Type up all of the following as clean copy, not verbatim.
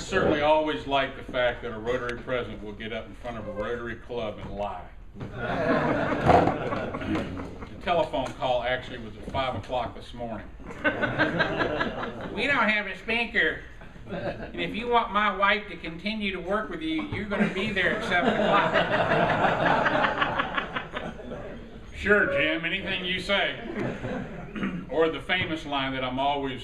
certainly always like the fact that a Rotary president will get up in front of a Rotary club and lie. The telephone call actually was at 5 o'clock this morning. We don't have a speaker, and if you want my wife to continue to work with you, you're going to be there at 7 o'clock. Sure, Jim, anything you say. Or the famous line that I'm always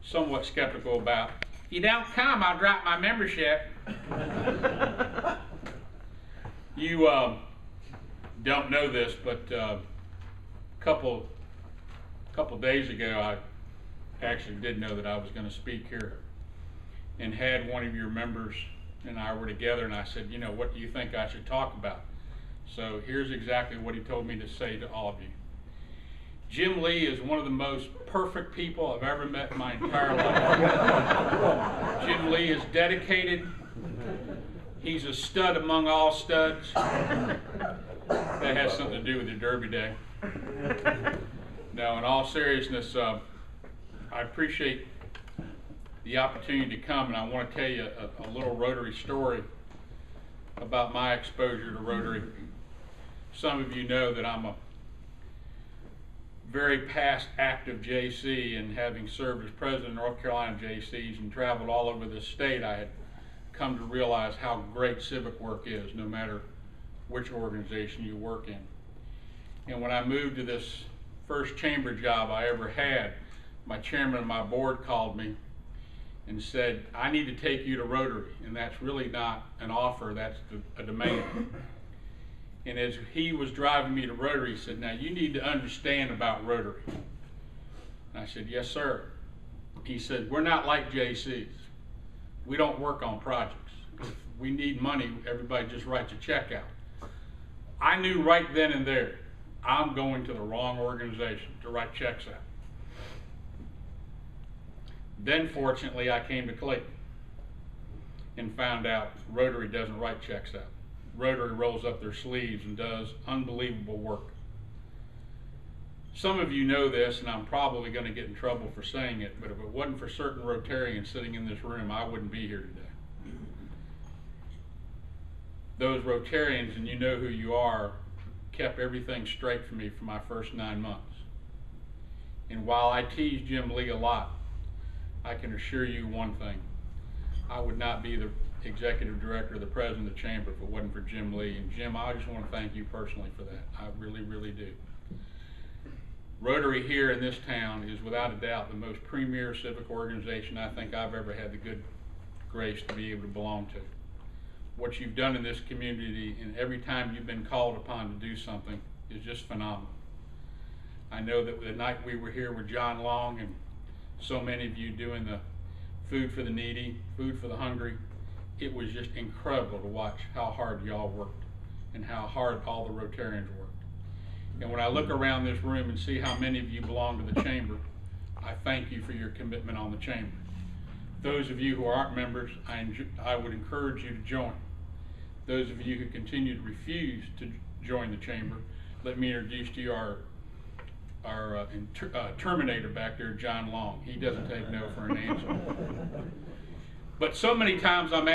somewhat skeptical about: if you don't come, I'll drop my membership. You don't know this, but a couple days ago, I actually did know that I was going to speak here, and had one of your members and I were together, and I said, you know, what do you think I should talk about? So here's exactly what he told me to say to all of you. Jim Lee is one of the most perfect people I've ever met in my entire life. Jim Lee is dedicated. He's a stud among all studs. That has something to do with your Derby Day. No, in all seriousness, I appreciate the opportunity to come, and I want to tell you a little Rotary story about my exposure to Rotary. Some of you know that I'm a very past active JC, and having served as president of North Carolina JCs and traveled all over the state, I had come to realize how great civic work is, no matter which organization you work in. And when I moved to this first chamber job I ever had, my chairman of my board called me and said, I need to take you to Rotary. And that's really not an offer, that's a demand. And as he was driving me to Rotary, he said, now you need to understand about Rotary. And I said, yes, sir. He said, we're not like JCs. We don't work on projects. If we need money, everybody just writes a check out. I knew right then and there, I'm going to the wrong organization to write checks out. Then fortunately, I came to Clayton and found out Rotary doesn't write checks out. Rotary rolls up their sleeves and does unbelievable work. Some of you know this, and I'm probably going to get in trouble for saying it, but if it wasn't for certain Rotarians sitting in this room, I wouldn't be here today. Those Rotarians, and you know who you are, kept everything straight for me for my first 9 months. And while I tease Jim Lee a lot, I can assure you one thing: I would not be the executive director or the president of the chamber if it wasn't for Jim Lee. And Jim, I just want to thank you personally for that. I really, really do. Rotary here in this town is without a doubt the most premier civic organization I think I've ever had the good grace to be able to belong to. What you've done in this community, and every time you've been called upon to do something, is just phenomenal. I know that the night we were here with John Long and so many of you doing the food for the needy, food for the hungry, it was just incredible to watch how hard y'all worked and how hard all the Rotarians worked. And when I look around this room and see how many of you belong to the chamber, I thank you for your commitment on the chamber. Those of you who aren't members, I would encourage you to join. Those of you who continue to refuse to join the chamber, let me introduce to you our Terminator back there, John Long. He doesn't take no for an answer. But so many times I'm